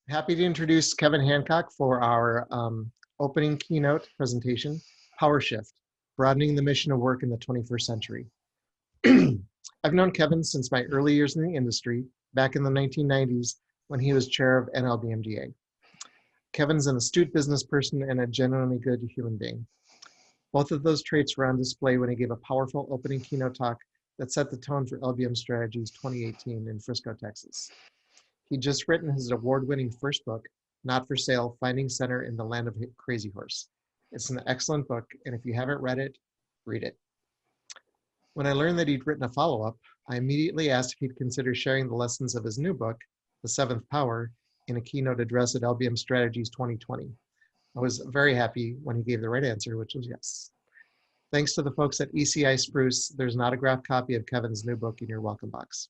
Happy to introduce Kevin Hancock for our opening keynote presentation, Power Shift, Broadening the Mission of Work in the 21st Century. I've known Kevin since my early years in the industry, back in the 1990s when he was chair of NLBMDA. Kevin's an astute business person and a genuinely good human being. Both of those traits were on display when he gave a powerful opening keynote talk that set the tone for LBM Strategies 2018 in Frisco, Texas. He'd just written his award-winning first book, Not for Sale, Finding Center in the Land of Crazy Horse. It's an excellent book, and if you haven't read it, read it. When I learned that he'd written a follow-up, I immediately asked if he'd consider sharing the lessons of his new book, The Seventh Power, in a keynote address at LBM Strategies 2020. I was very happy when he gave the right answer, which was yes. Thanks to the folks at ECI Spruce, there's an autographed copy of Kevin's new book in your welcome box.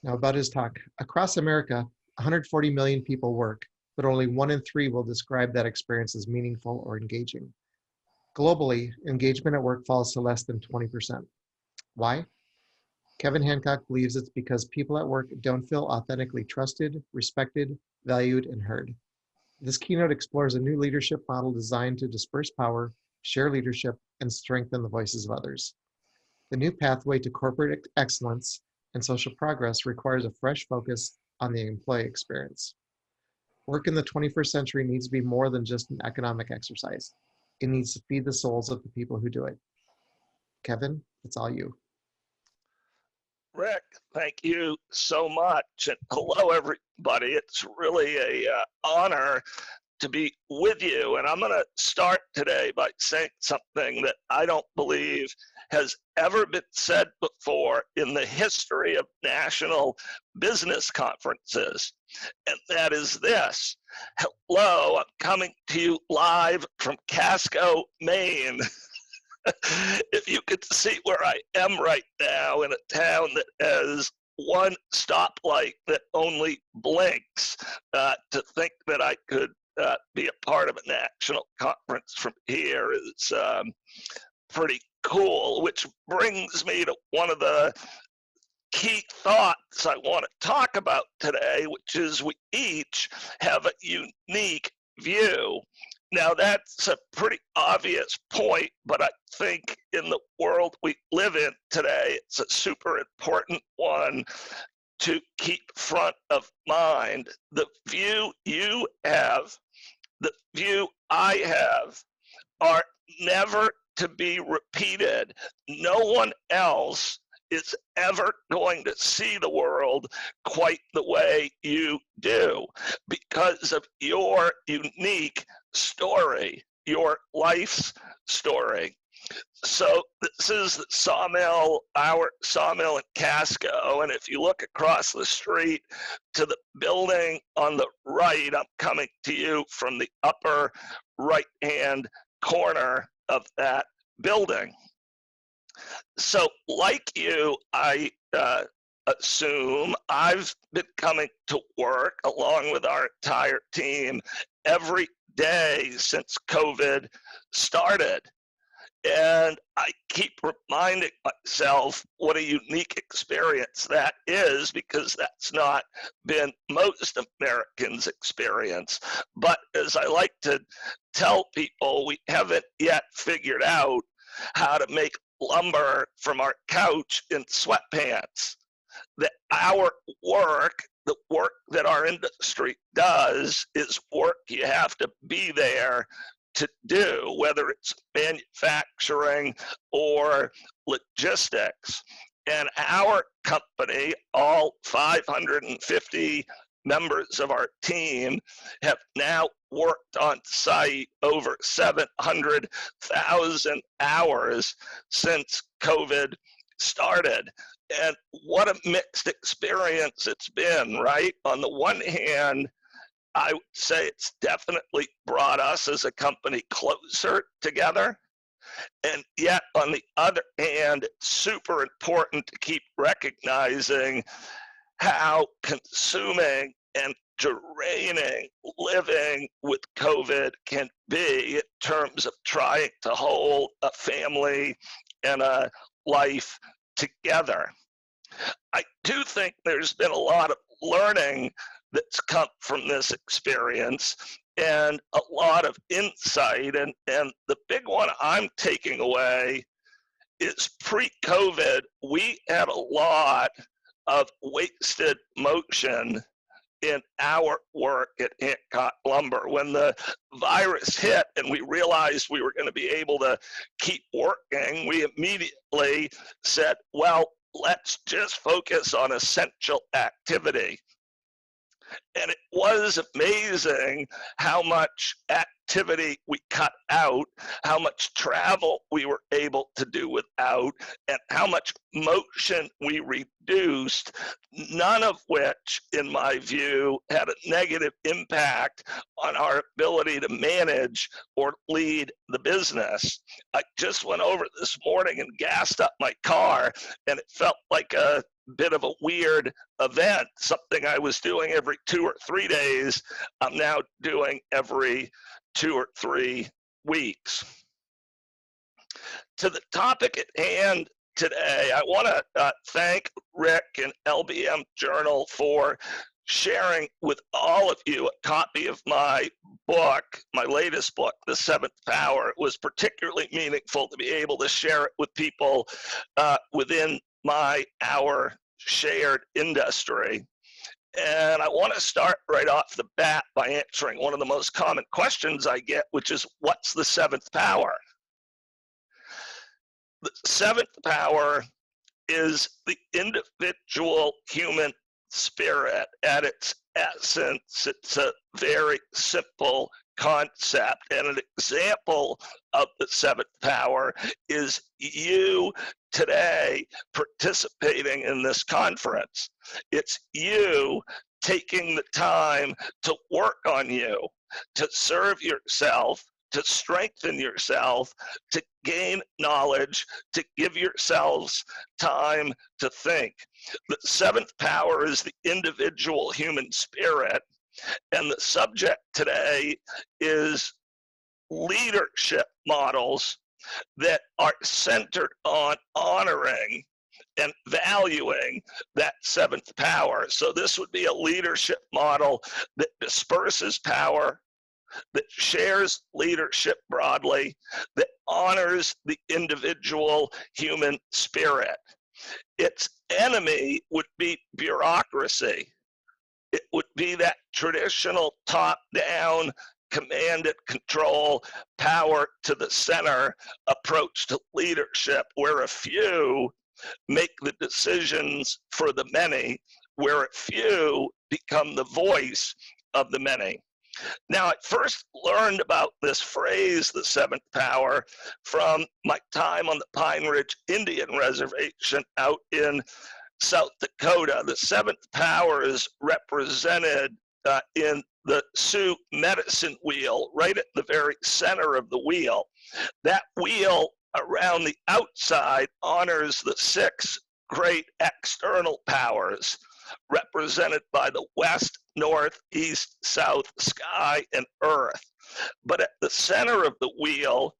Now about his talk. Across America, 140 million people work, but only 1 in 3 will describe that experience as meaningful or engaging. Globally, engagement at work falls to less than 20%. Why? Kevin Hancock believes it's because people at work don't feel authentically trusted, respected, valued, and heard. This keynote explores a new leadership model designed to disperse power, share leadership, and strengthen the voices of others. The new pathway to corporate excellence and social progress requires a fresh focus on the employee experience. Work in the 21st century needs to be more than just an economic exercise. It needs to feed the souls of the people who do it. Kevin, it's all you. Rick, thank you so much. And hello, everybody. It's really a honor to be with you. And I'm going to start today by saying something that I don't believe has ever been said before in the history of national business conferences. And that is this. Hello, I'm coming to you live from Casco, Maine. If you could see where I am right now in a town that has one stoplight that only blinks, to think that I could be a part of a national conference from here is pretty cool, which brings me to one of the key thoughts I want to talk about today, which is we each have a unique view. Now, that's a pretty obvious point, but I think in the world we live in today, it's a super important one to keep front of mind. The view you have, the view I have, are never to be repeated. No one else is ever going to see the world quite the way you do because of your unique story, your life's story. So this is the sawmill, our sawmill in Casco, and if you look across the street to the building on the right, I'm coming to you from the upper right-hand corner of that building. So like you, I assume I've been coming to work along with our entire team every day since COVID started. And I keep reminding myself what a unique experience that is, because that's not been most Americans' experience. But as I like to tell people, we haven't yet figured out how to make lumber from our couch in sweatpants. That our work, the work that our industry does, is work you have to be there to do, whether it's manufacturing or logistics. And our company, all 550 members of our team, have now worked on site over 700,000 hours since COVID started. And what a mixed experience it's been, right? On the one hand, I would say it's definitely brought us as a company closer together. And yet, on the other hand, it's super important to keep recognizing how consuming and draining living with COVID can be in terms of trying to hold a family and a life together. I do think there's been a lot of learning that's come from this experience and a lot of insight. And the big one I'm taking away is pre-COVID, we had a lot of wasted motion in our work at Hancock Lumber. When the virus hit and we realized we were going to be able to keep working, we immediately said, well, let's just focus on essential activity. And it was amazing how much activity we cut out, how much travel we were able to do without, and how much motion we reduced, none of which, in my view, had a negative impact on our ability to manage or lead the business. I just went over this morning and gassed up my car, and it felt like a bit of a weird event, something I was doing every 2 or 3 days, I'm now doing every 2 or 3 weeks. To the topic at hand today, I want to thank Rick and LBM Journal for sharing with all of you a copy of my book, my latest book, The Seventh Power. It was particularly meaningful to be able to share it with people within our shared industry. And I want to start right off the bat by answering one of the most common questions I get, which is, what's the seventh power? The seventh power is the individual human spirit. At its essence, it's a very simple concept. And an example of the seventh power is you today participating in this conference. It's you taking the time to work on you, to serve yourself, to strengthen yourself, to gain knowledge, to give yourselves time to think. The seventh power is the individual human spirit, and the subject today is leadership models that are centered on honoring and valuing that seventh power. So this would be a leadership model that disperses power, that shares leadership broadly, that honors the individual human spirit. Its enemy would be bureaucracy. It would be that traditional top-down command and control, power to the center approach to leadership, where a few make the decisions for the many, where a few become the voice of the many. Now, I first learned about this phrase, the seventh power, from my time on the Pine Ridge Indian Reservation out in South Dakota. The seventh power is represented in the Sioux medicine wheel, right at the very center of the wheel. That wheel around the outside honors the 6 great external powers, represented by the west, north, east, south, sky, and earth. But at the center of the wheel,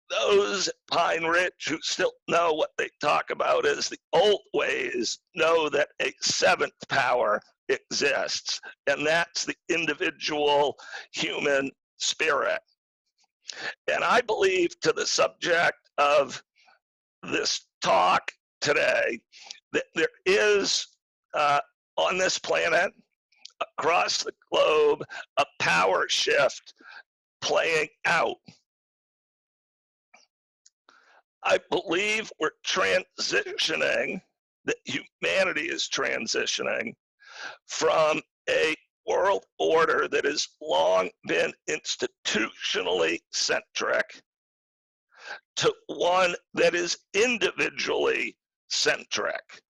those at Pine Ridge who still know what they talk about as the old ways know that a seventh power exists, and that's the individual human spirit. And I believe, to the subject of this talk today, that there is on this planet, across the globe, a power shift playing out. I believe we're transitioning, that humanity is transitioning from a world order that has long been institutionally centric to one that is individually centric.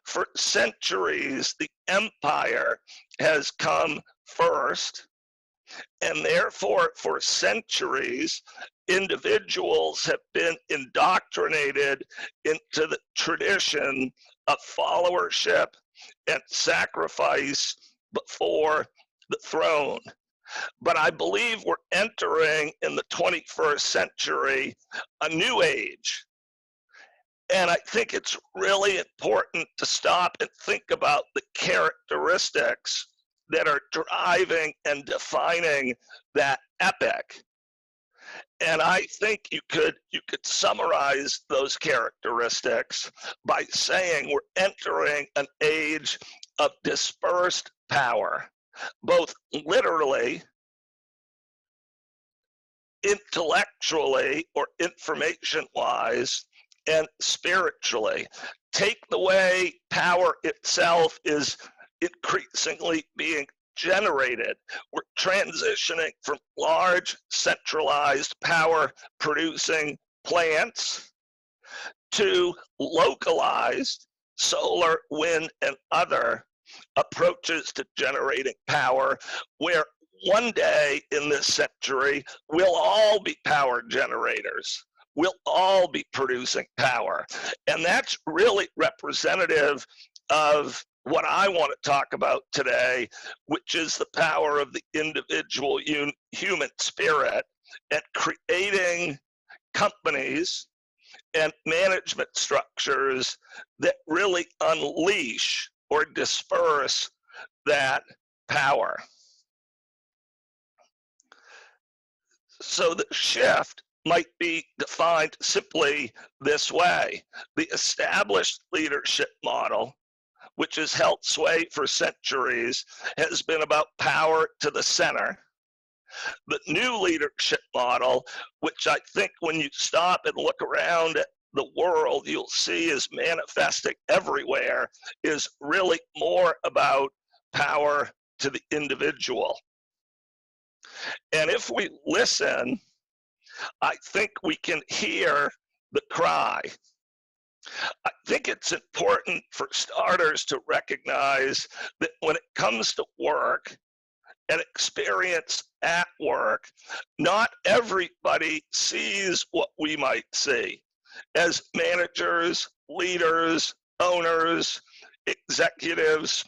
For centuries, the empire has come first, and therefore, for centuries, individuals have been indoctrinated into the tradition of followership and sacrifice before the throne. But I believe we're entering, in the 21st century, a new age. And I think it's really important to stop and think about the characteristics that are driving and defining that epic. And I think you could summarize those characteristics by saying we're entering an age of dispersed power, both literally, intellectually, or information-wise, and spiritually. Take the way power itself is increasingly being generated. We're transitioning from large centralized power producing plants to localized solar, wind, and other approaches to generating power, where one day in this century, we'll all be power generators. We'll all be producing power. And that's really representative of what I want to talk about today, which is the power of the individual human spirit and creating companies and management structures that really unleash or disperse that power. So the shift might be defined simply this way. The established leadership model, which has held sway for centuries, has been about power to the center. The new leadership model, which I think when you stop and look around at the world, you'll see is manifesting everywhere, is really more about power to the individual. And if we listen, I think we can hear the cry. I think it's important for starters to recognize that when it comes to work and experience at work, not everybody sees what we might see as managers, leaders, owners, executives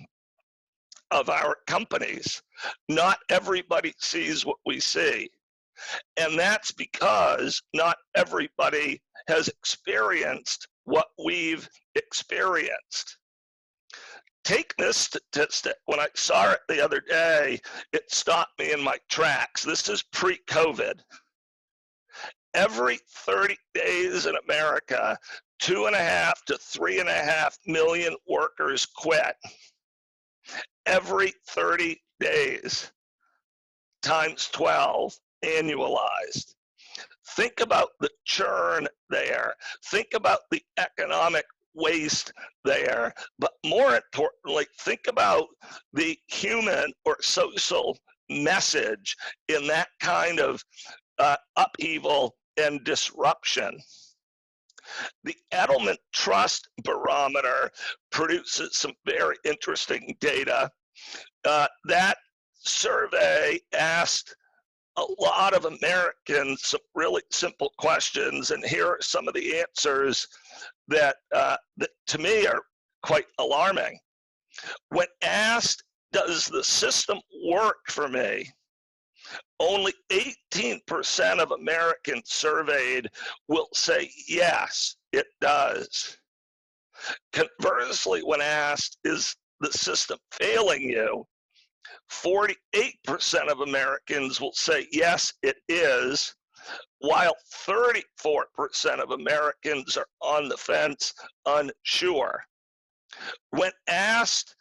of our companies. Not everybody sees what we see. And that's because not everybody has experienced what we've experienced. Take this statistic. When I saw it the other day, it stopped me in my tracks. This is pre-COVID. Every 30 days in America, 2.5 to 3.5 million workers quit. Every 30 days, times 12, annualized. Think about the churn there. Think about the economic waste there. But more importantly, think about the human or social message in that kind of upheaval and disruption. The Edelman Trust Barometer produces some very interesting data. That survey asked a lot of Americans some really simple questions, and here are some of the answers that to me are quite alarming. When asked, does the system work for me? Only 18% of Americans surveyed will say, yes, it does. Conversely, when asked, is the system failing you? 48% of Americans will say, yes, it is, while 34% of Americans are on the fence, unsure. When asked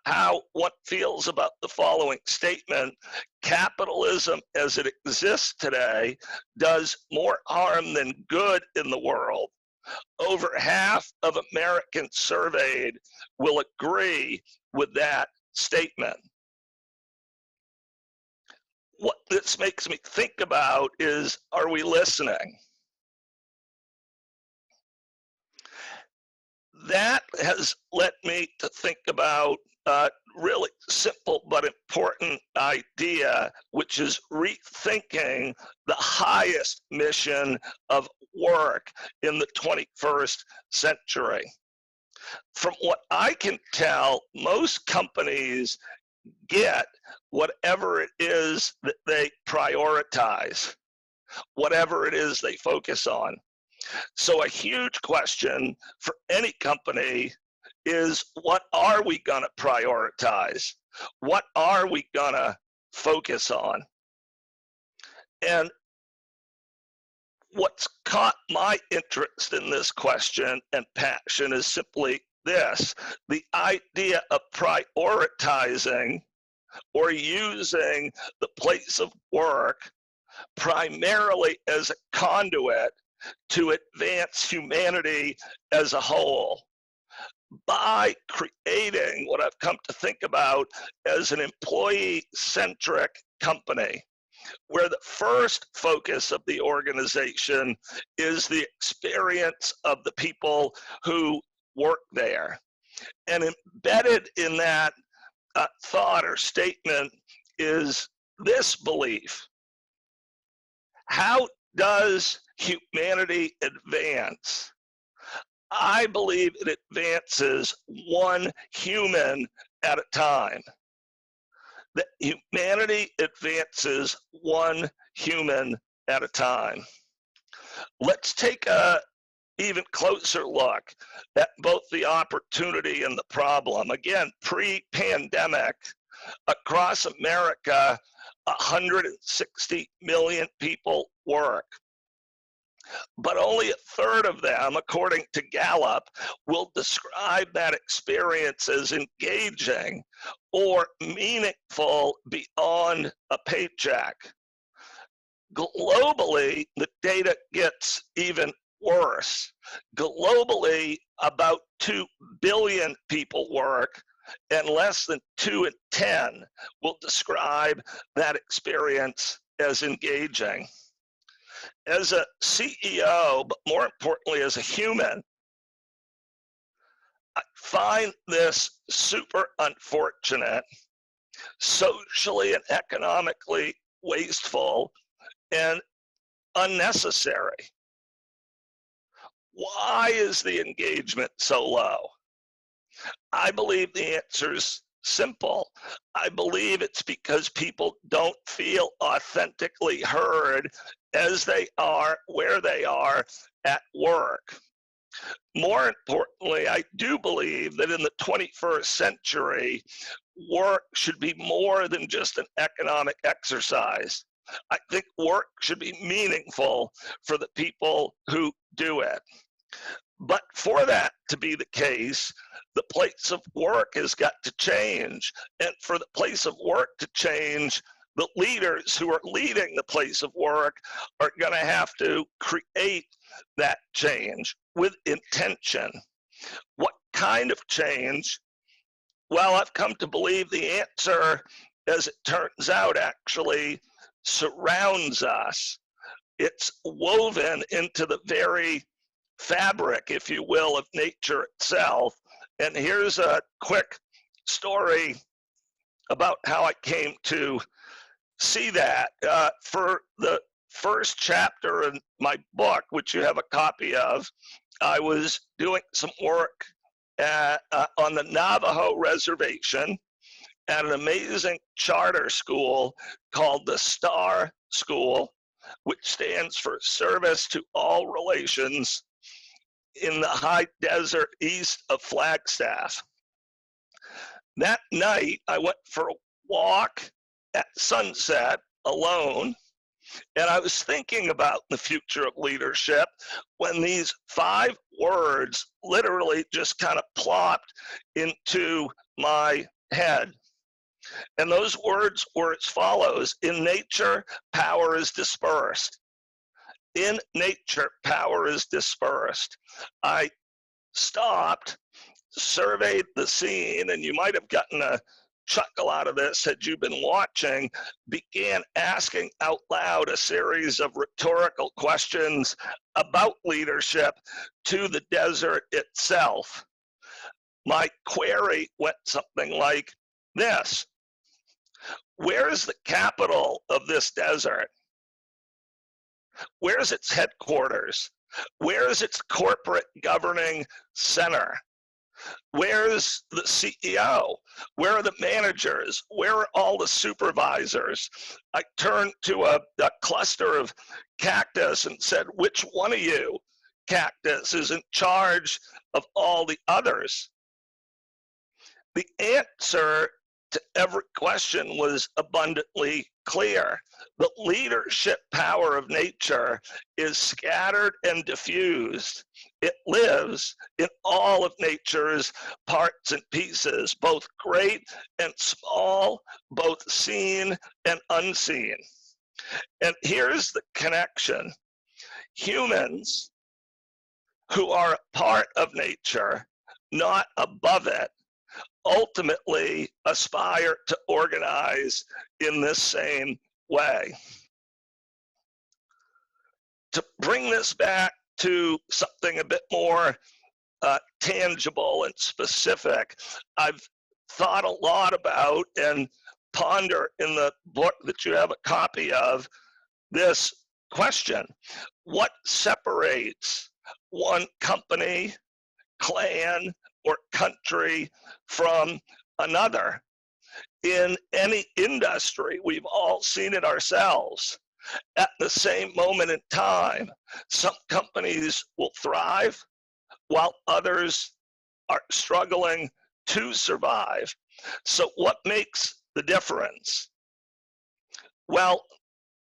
how one feels about the following statement, capitalism as it exists today does more harm than good in the world, over half of Americans surveyed will agree with that statement. What this makes me think about is, are we listening? That has led me to think about a really simple but important idea, which is rethinking the highest mission of work in the 21st century. From what I can tell, most companies get whatever it is that they prioritize, whatever it is they focus on. So a huge question for any company is what are we going to prioritize? What are we going to focus on? And what's caught my interest in this question and passion is simply this: the idea of prioritizing or using the place of work primarily as a conduit to advance humanity as a whole by creating what I've come to think about as an employee-centric company, where the first focus of the organization is the experience of the people who work there. And embedded in that thought or statement is this belief: how does humanity advance? I believe it advances one human at a time. That humanity advances one human at a time. Let's take a even closer look at both the opportunity and the problem. Again, pre-pandemic, across America, 160 million people work. But only a third of them, according to Gallup, will describe that experience as engaging or meaningful beyond a paycheck. Globally, the data gets even worse. Globally, about 2 billion people work, and less than 2 in 10 will describe that experience as engaging. As a CEO, but more importantly as a human, I find this super unfortunate, socially and economically wasteful, and unnecessary. Why is the engagement so low? I believe the answer is simple. I believe it's because people don't feel authentically heard as they are where they are at work. More importantly, I do believe that in the 21st century, work should be more than just an economic exercise. I think work should be meaningful for the people who do it. But for that to be the case, the place of work has got to change. And for the place of work to change, the leaders who are leading the place of work are going to have to create that change with intention. What kind of change? Well, I've come to believe the answer, as it turns out, actually surrounds us. It's woven into the very fabric, if you will, of nature itself. And here's a quick story about how I came to see that. For the first chapter in my book, which you have a copy of, I was doing some work on the Navajo reservation at an amazing charter school called the Star School, which stands for Service to All Relations, in the high desert east of Flagstaff. That night, I went for a walk at sunset alone, and I was thinking about the future of leadership when these 5 words literally just kind of plopped into my head. And those words were as follows: in nature, power is dispersed. In nature, power is dispersed. I stopped, surveyed the scene, and you might have gotten a chuckle out of this had you been watching, began asking out loud a series of rhetorical questions about leadership to the desert itself. My query went something like this: where is the capital of this desert? Where is its headquarters? Where is its corporate governing center? Where is the CEO? Where are the managers? Where are all the supervisors? I turned to a cluster of cactus and said, which one of you, cactus, is in charge of all the others? The answer to every question was abundantly clear. The leadership power of nature is scattered and diffused. It lives in all of nature's parts and pieces, both great and small, both seen and unseen. And here's the connection. Humans who are a part of nature, not above it, ultimately aspire to organize in this same way. To bring this back to something a bit more tangible and specific, I've thought a lot about and ponder in the book that you have a copy of this question. What separates one company, clan, or country from another? In any industry, we've all seen it ourselves. At the same moment in time, some companies will thrive while others are struggling to survive. So what makes the difference? Well,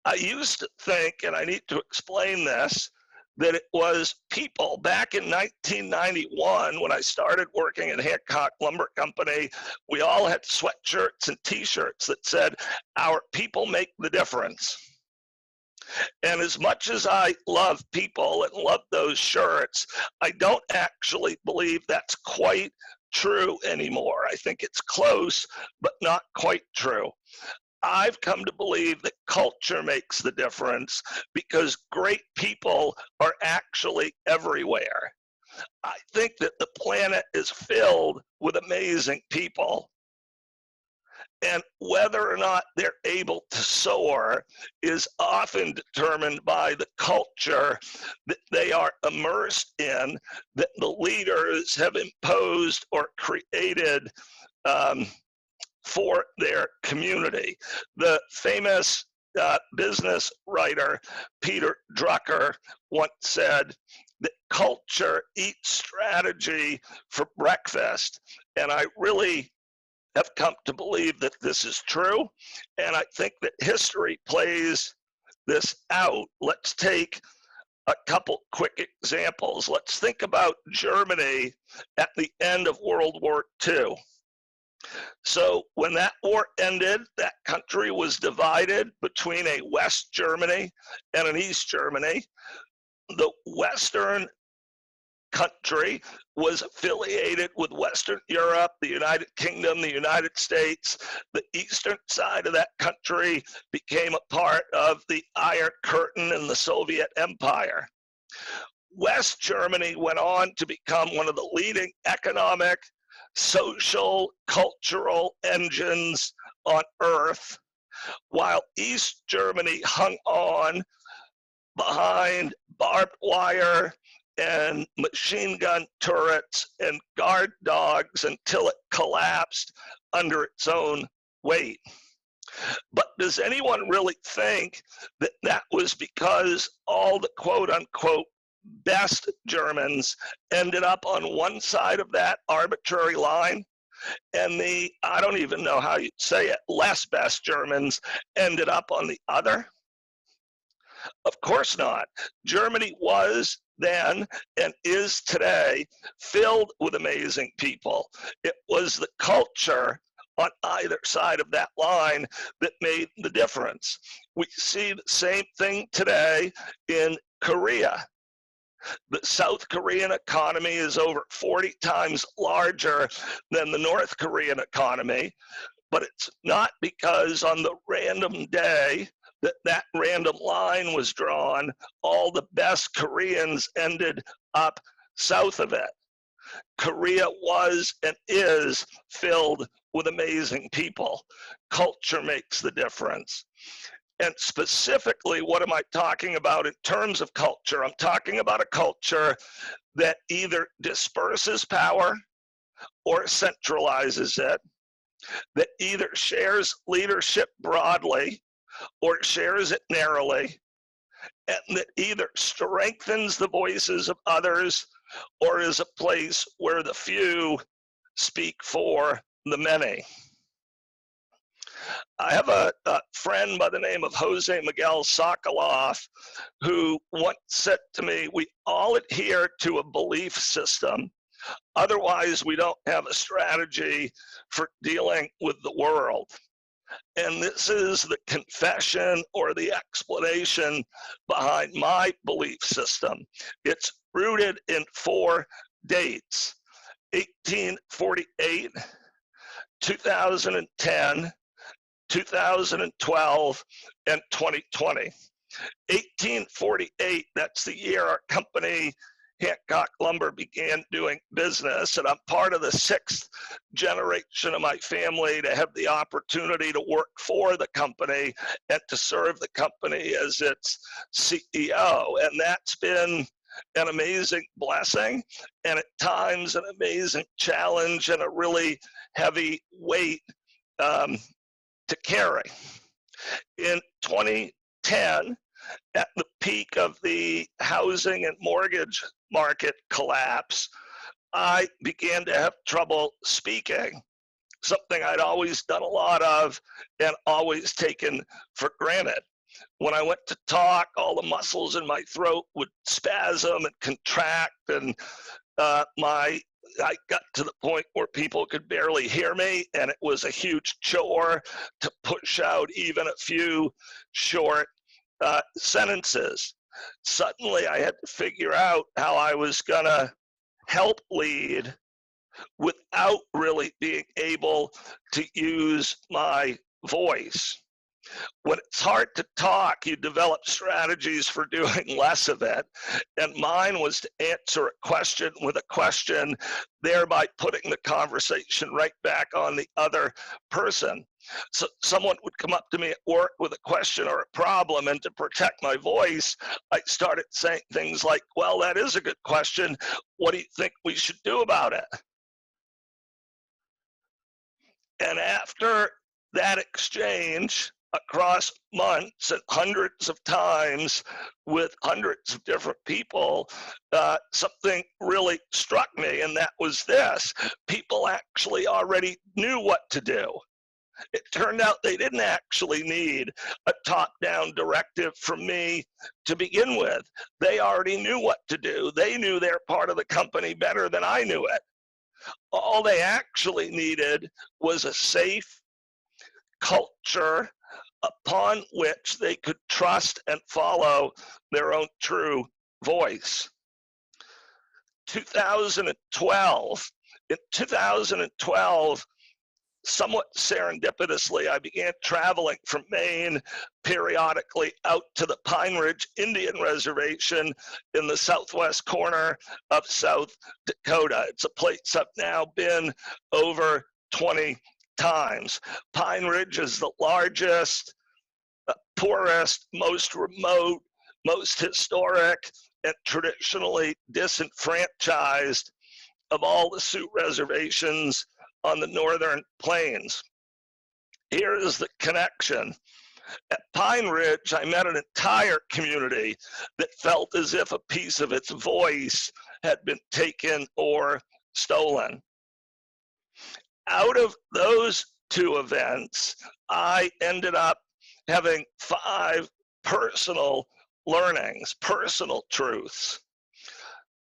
I used to think, and I need to explain this, that it was people. Back in 1991, when I started working at Hancock Lumber Company, we all had sweatshirts and t-shirts that said, "Our people make the difference." And as much as I love people and love those shirts, I don't actually believe that's quite true anymore. I think it's close, but not quite true. I've come to believe that culture makes the difference because great people are actually everywhere. I think that the planet is filled with amazing people. And whether or not they're able to soar is often determined by the culture that they are immersed in, that the leaders have imposed or created for their community. The famous business writer Peter Drucker once said that culture eats strategy for breakfast. And I really have come to believe that this is true. And I think that history plays this out. Let's take a couple quick examples. Let's think about Germany at the end of World War II. So when that war ended, that country was divided between a West Germany and an East Germany. The Western country was affiliated with Western Europe, the United Kingdom, the United States. The eastern side of that country became a part of the Iron Curtain and the Soviet Empire. West Germany went on to become one of the leading economic, social, cultural engines on earth, while East Germany hung on behind barbed wire and machine gun turrets and guard dogs until it collapsed under its own weight. But does anyone really think that that was because all the quote unquote best Germans ended up on one side of that arbitrary line, and the, I don't even know how you'd say it, less best Germans ended up on the other? Of course not. Germany was then and is today filled with amazing people. It was the culture on either side of that line that made the difference. We see the same thing today in Korea. The South Korean economy is over 40 times larger than the North Korean economy, but it's not because on the random day that random line was drawn, all the best Koreans ended up south of it. Korea was and is filled with amazing people. Culture makes the difference. And specifically, what am I talking about in terms of culture? I'm talking about a culture that either disperses power or centralizes it, that either shares leadership broadly or shares it narrowly, and that either strengthens the voices of others or is a place where the few speak for the many. I have a friend by the name of Jose Miguel Sokoloff who once said to me, we all adhere to a belief system. Otherwise, we don't have a strategy for dealing with the world. And this is the confession or the explanation behind my belief system. It's rooted in 4 dates: 1848, 2010, 2012, and 2020. 1848, that's the year our company, Hancock Lumber, began doing business, and I'm part of the 6th generation of my family to have the opportunity to work for the company and to serve the company as its CEO. And that's been an amazing blessing, and at times an amazing challenge and a really heavy weight to carry. In 2010, at the peak of the housing and mortgage market collapse, I began to have trouble speaking, something I'd always done a lot of and always taken for granted. When I went to talk, all the muscles in my throat would spasm and contract, and I got to the point where people could barely hear me, and it was a huge chore to push out even a few short sentences. Suddenly, I had to figure out how I was going to help lead without really being able to use my voice. When it's hard to talk, you develop strategies for doing less of it. And mine was to answer a question with a question, thereby putting the conversation right back on the other person. So someone would come up to me at work with a question or a problem, and to protect my voice, I started saying things like, well, that is a good question. What do you think we should do about it? And after that exchange, across months and hundreds of times with hundreds of different people, something really struck me, and that was this: people actually already knew what to do. It turned out they didn't actually need a top-down directive from me to begin with. They already knew what to do. They knew their part of the company better than I knew it. All they actually needed was a safe culture upon which they could trust and follow their own true voice. 2012. In 2012, somewhat serendipitously, I began traveling from Maine periodically out to the Pine Ridge Indian Reservation in the southwest corner of South Dakota. It's a place I've now been over 20 times. Pine Ridge is the largest, poorest, most remote, most historic, and traditionally disenfranchised of all the Sioux reservations on the northern plains. Here is the connection. At Pine Ridge, I met an entire community that felt as if a piece of its voice had been taken or stolen. Out of those 2 events, I ended up having 5 personal learnings, personal truths.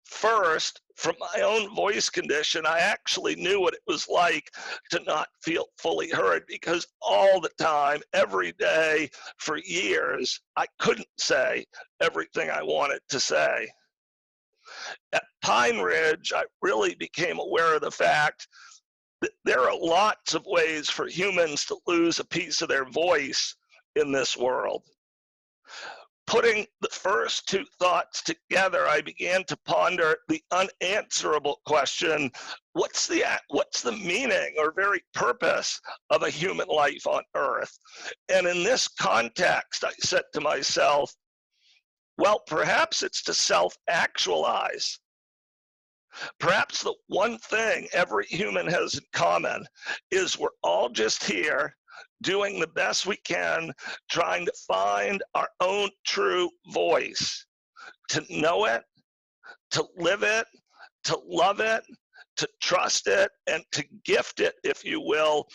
First, from my own voice condition, I actually knew what it was like to not feel fully heard, because all the time, every day, for years, I couldn't say everything I wanted to say. At Pine Ridge, I really became aware of the fact that there are lots of ways for humans to lose a piece of their voice in this world. Putting the first 2 thoughts together, I began to ponder the unanswerable question: what's the meaning or very purpose of a human life on Earth? And in this context, I said to myself, well, perhaps it's to self-actualize. Perhaps the one thing every human has in common is we're all just here doing the best we can, trying to find our own true voice, to know it, to live it, to love it, to trust it, and to gift it, if you will,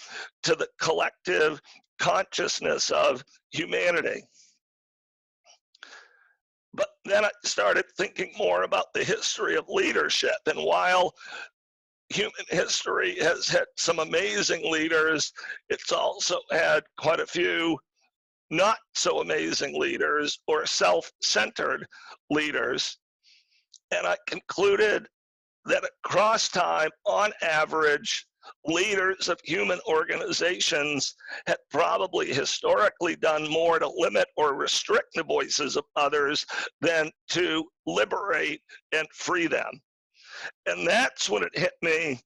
to the collective consciousness of humanity. But then I started thinking more about the history of leadership. And while human history has had some amazing leaders, it's also had quite a few not so amazing leaders or self-centered leaders. And I concluded that across time, on average, leaders of human organizations had probably historically done more to limit or restrict the voices of others than to liberate and free them. And that's when it hit me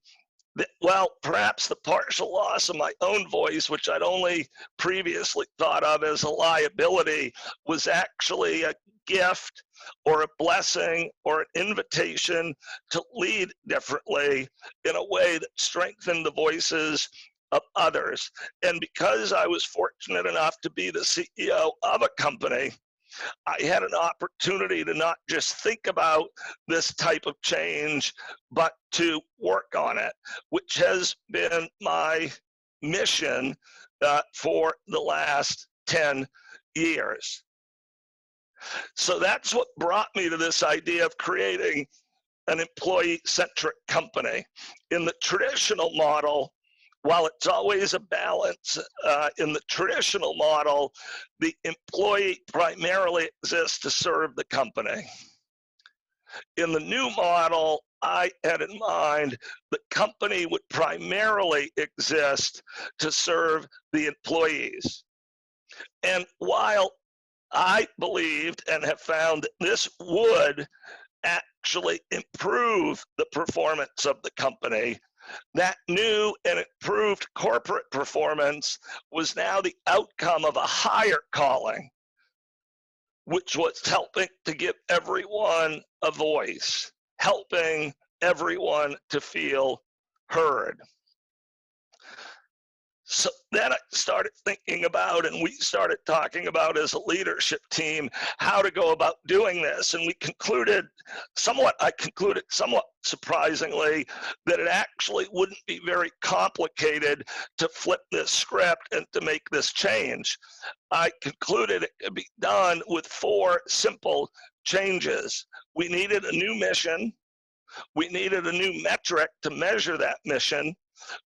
that, well, perhaps the partial loss of my own voice, which I'd only previously thought of as a liability, was actually a gift or a blessing or an invitation to lead differently in a way that strengthened the voices of others. And because I was fortunate enough to be the CEO of a company, I had an opportunity to not just think about this type of change, but to work on it, which has been my mission for the last 10 years. So that's what brought me to this idea of creating an employee-centric company. In the traditional model, while it's always a balance, in the traditional model, the employee primarily exists to serve the company. In the new model, I had in mind the company would primarily exist to serve the employees. And while I believed and have found that this would actually improve the performance of the company, that new and improved corporate performance was now the outcome of a higher calling, which was helping to give everyone a voice, helping everyone to feel heard. So then I started thinking about, and we started talking about as a leadership team, how to go about doing this. And I concluded somewhat surprisingly that it actually wouldn't be very complicated to flip this script and to make this change. I concluded it could be done with 4 simple changes. We needed a new mission. We needed a new metric to measure that mission.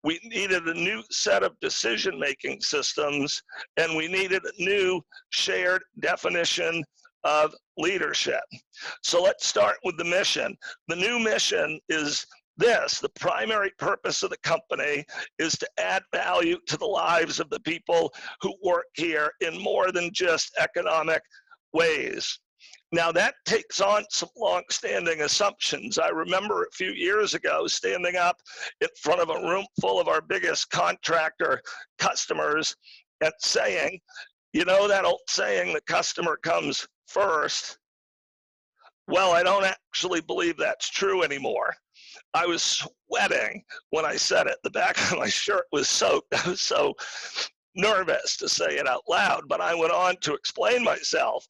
We needed a new set of decision-making systems, and we needed a new shared definition of leadership. So let's start with the mission. The new mission is this: the primary purpose of the company is to add value to the lives of the people who work here in more than just economic ways. Now that takes on some long-standing assumptions. I remember a few years ago standing up in front of a room full of our biggest contractor customers and saying, you know that old saying, the customer comes first? Well, I don't actually believe that's true anymore. I was sweating when I said it. The back of my shirt was soaked. I was so nervous to say it out loud, but I went on to explain myself.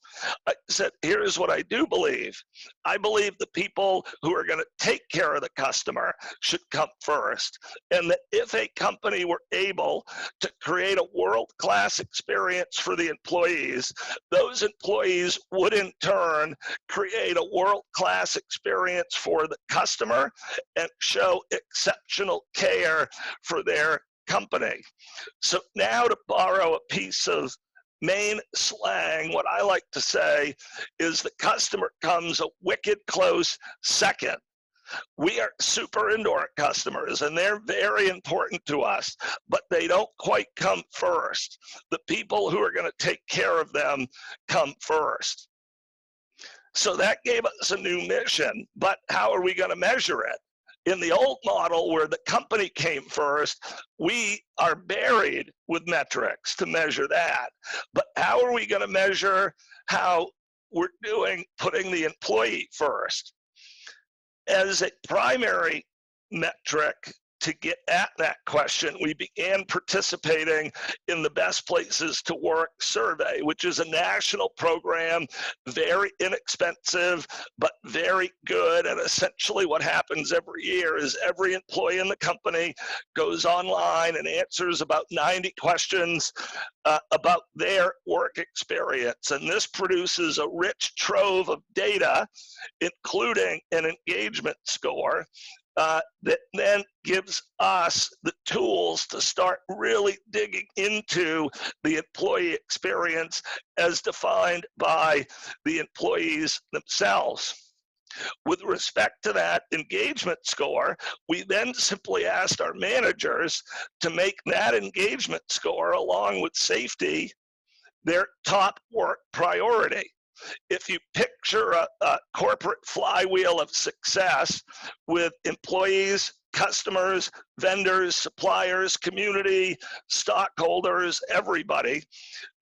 I said, here's what I do believe. I believe the people who are going to take care of the customer should come first, and that if a company were able to create a world-class experience for the employees, those employees would in turn create a world-class experience for the customer and show exceptional care for their company. So now, to borrow a piece of Maine slang, what I like to say is the customer comes a wicked close second. We are super into our customers and they're very important to us, but they don't quite come first. The people who are going to take care of them come first. So that gave us a new mission, but how are we going to measure it? In the old model where the company came first, we are buried with metrics to measure that. But how are we going to measure how we're doing putting the employee first? As a primary metric to get at that question, we began participating in the Best Places to Work survey, which is a national program, very inexpensive, but very good. And essentially what happens every year is every employee in the company goes online and answers about 90 questions about their work experience. And this produces a rich trove of data, including an engagement score, that then gives us the tools to start really digging into the employee experience as defined by the employees themselves. With respect to that engagement score, we then simply asked our managers to make that engagement score, along with safety, their top work priority. If you picture a corporate flywheel of success with employees, customers, vendors, suppliers, community, stockholders, everybody,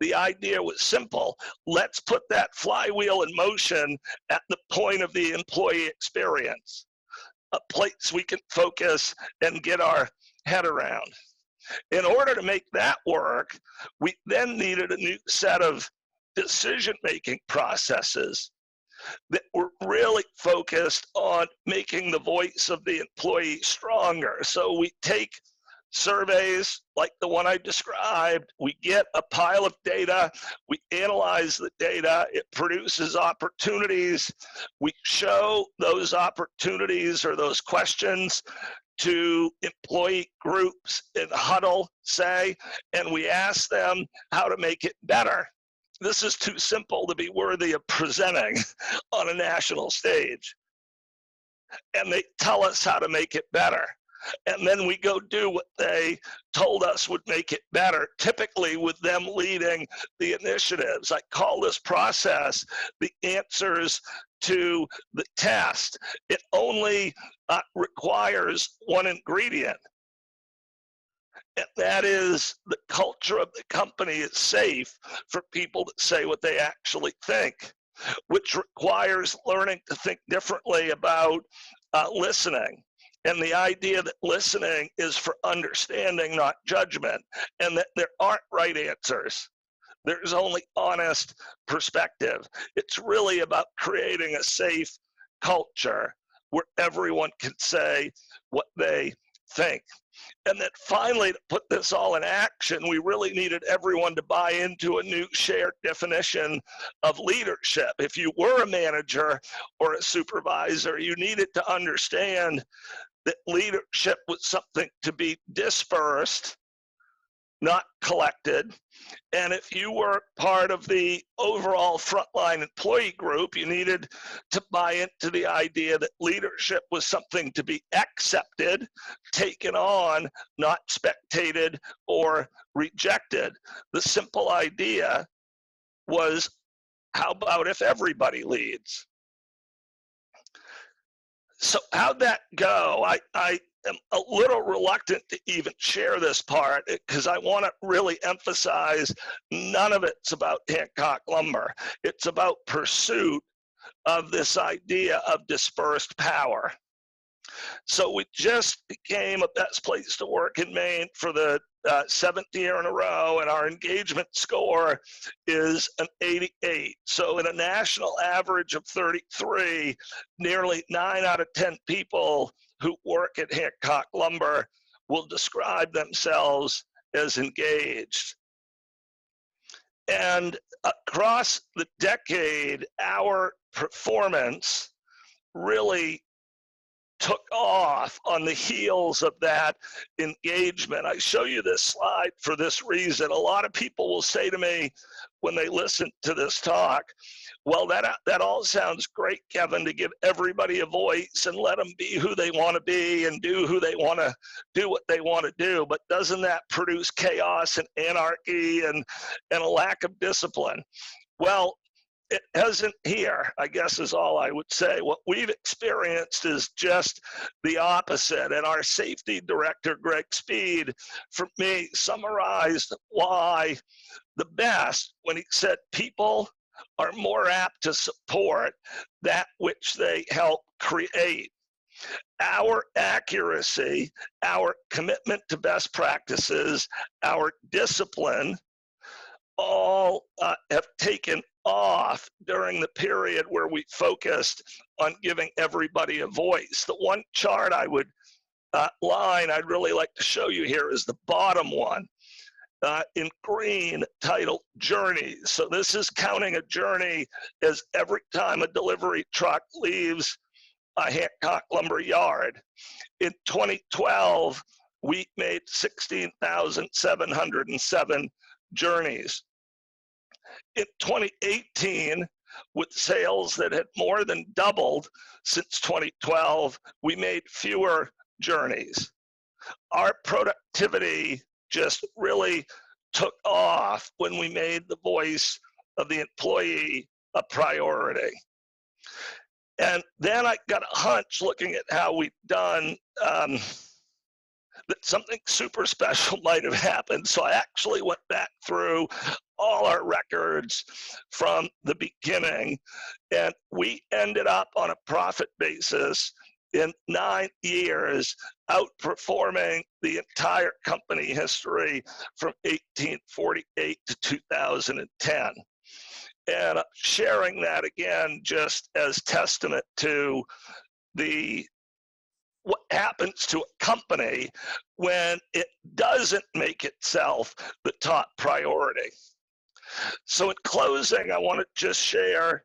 the idea was simple. Let's put that flywheel in motion at the point of the employee experience, a place we can focus and get our head around. In order to make that work, we then needed a new set of decision-making processes that were really focused on making the voice of the employee stronger. So we take surveys like the one I described, we get a pile of data, we analyze the data, it produces opportunities, we show those opportunities or those questions to employee groups in huddle, say, and we ask them how to make it better. This is too simple to be worthy of presenting on a national stage. And they tell us how to make it better. And then we go do what they told us would make it better, typically with them leading the initiatives. I call this process the answers to the test. It only requires one ingredient. And that is the culture of the company is safe for people to say what they actually think, which requires learning to think differently about listening. And the idea that listening is for understanding, not judgment, and that there aren't right answers. There's only honest perspective. It's really about creating a safe culture where everyone can say what they think. And then finally, to put this all in action, we really needed everyone to buy into a new shared definition of leadership. If you were a manager or a supervisor, you needed to understand that leadership was something to be dispersed, not collected. And if you were part of the overall frontline employee group, you needed to buy into the idea that leadership was something to be accepted, taken on, not spectated or rejected. The simple idea was, how about if everybody leads? So how'd that go? I am a little reluctant to even share this part because I want to really emphasize none of it's about Hancock Lumber. It's about pursuit of this idea of dispersed power. So we just became a best place to work in Maine for the 7th year in a row, and our engagement score is an 88. So in a national average of 33, nearly 9 out of 10 people who work at Hancock Lumber will describe themselves as engaged. And across the decade, our performance really took off on the heels of that engagement. I show you this slide for this reason. A lot of people will say to me when they listen to this talk, well, that all sounds great, Kevin, to give everybody a voice and let them be who they want to be and do who they want to do what they want to do. But doesn't that produce chaos and anarchy and a lack of discipline? Well, it hasn't here, I guess is all I would say. What we've experienced is just the opposite. And our safety director, Greg Speed, for me, summarized why the best when he said people are more apt to support that which they help create. Our accuracy, our commitment to best practices, our discipline all have taken off during the period where we focused on giving everybody a voice. The one chart I would line I'd really like to show you here is the bottom one in green, titled Journeys. So this is counting a journey as every time a delivery truck leaves a Hancock Lumber yard. In 2012, we made 16,707 journeys. In 2018, with sales that had more than doubled since 2012, we made fewer journeys. Our productivity just really took off when we made the voice of the employee a priority. And then I got a hunch looking at how we've done that something super special might have happened. So I actually went back through all our records from the beginning, and we ended up on a profit basis in 9 years, outperforming the entire company history from 1848 to 2010. And I'm sharing that again just as testament to what happens to a company when it doesn't make itself the top priority. So in closing, I want to just share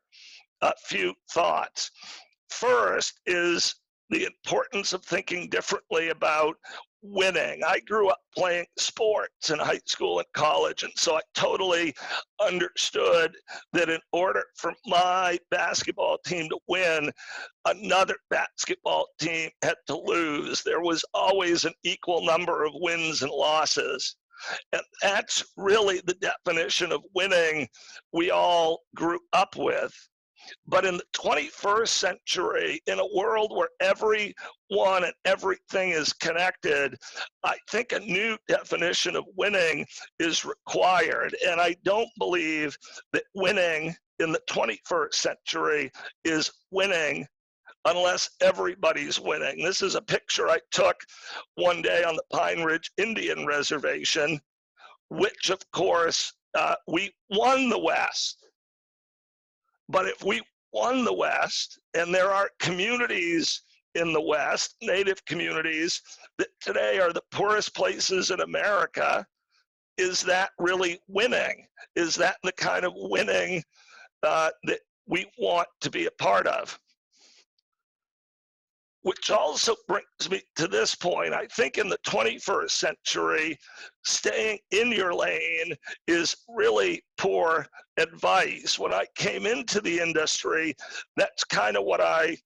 a few thoughts. First is the importance of thinking differently about winning. I grew up playing sports in high school and college, and so I totally understood that in order for my basketball team to win, another basketball team had to lose. There was always an equal number of wins and losses. And that's really the definition of winning we all grew up with. But in the 21st century, in a world where everyone and everything is connected, I think a new definition of winning is required. And I don't believe that winning in the 21st century is winning unless everybody's winning. This is a picture I took one day on the Pine Ridge Indian Reservation, which of course we won the West. But if we won the West, and there are communities in the West, Native communities, that today are the poorest places in America, is that really winning? Is that the kind of winning that we want to be a part of? Which also brings me to this point. I think in the 21st century, staying in your lane is really poor advice. When I came into the industry, that's kind of what I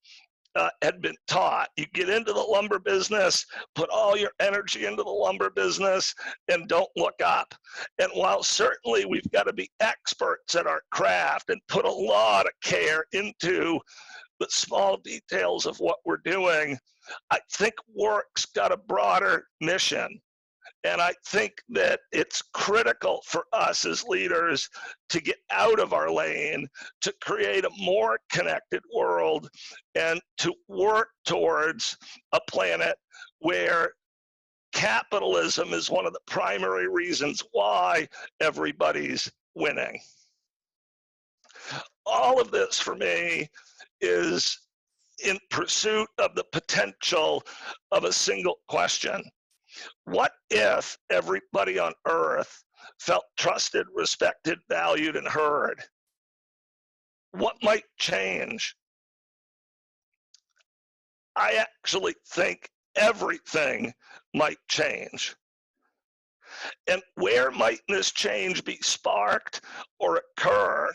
had been taught. You get into the lumber business, put all your energy into the lumber business, and don't look up. And while certainly we've got to be experts at our craft and put a lot of care into the small details of what we're doing, I think work's got a broader mission. And I think that it's critical for us as leaders to get out of our lane, to create a more connected world, and to work towards a planet where capitalism is one of the primary reasons why everybody's winning. All of this for me is in pursuit of the potential of a single question. What if everybody on earth felt trusted, respected, valued, and heard? What might change? I actually think everything might change. And where might this change be sparked or occur?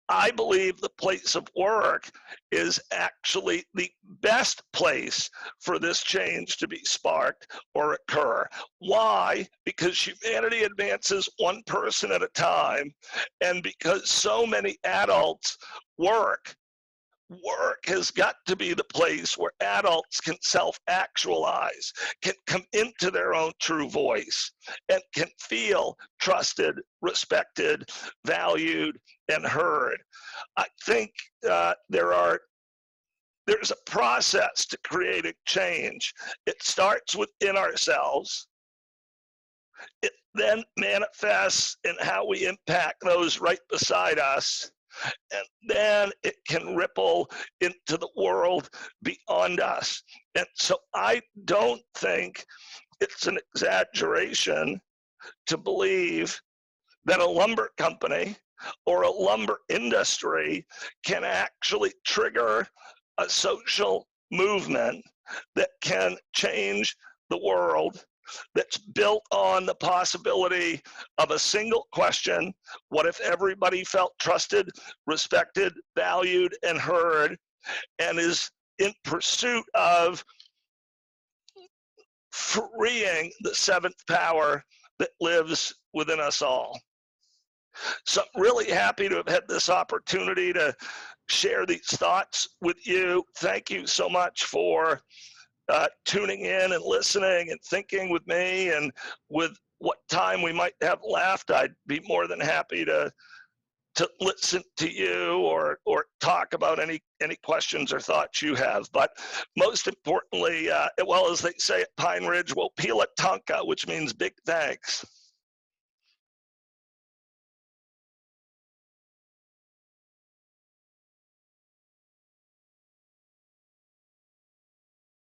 I believe the place of work is actually the best place for this change to be sparked or occur. Why? Because humanity advances one person at a time, and because so many adults work. Work has got to be the place where adults can self-actualize, can come into their own true voice, and can feel trusted, respected, valued, and heard. I think there are there's a process to creating change. It starts within ourselves. It then manifests in how we impact those right beside us. And then it can ripple into the world beyond us. And so I don't think it's an exaggeration to believe that a lumber company or a lumber industry can actually trigger a social movement that can change the world, that's built on the possibility of a single question: what if everybody felt trusted, respected, valued, and heard, and is in pursuit of freeing the seventh power that lives within us all. So I'm really happy to have had this opportunity to share these thoughts with you. Thank you so much for tuning in and listening and thinking with me, and with what time we might have left, I'd be more than happy to listen to you or talk about any questions or thoughts you have. But most importantly, well, as they say at Pine Ridge, we'll peel a tonka, which means big thanks.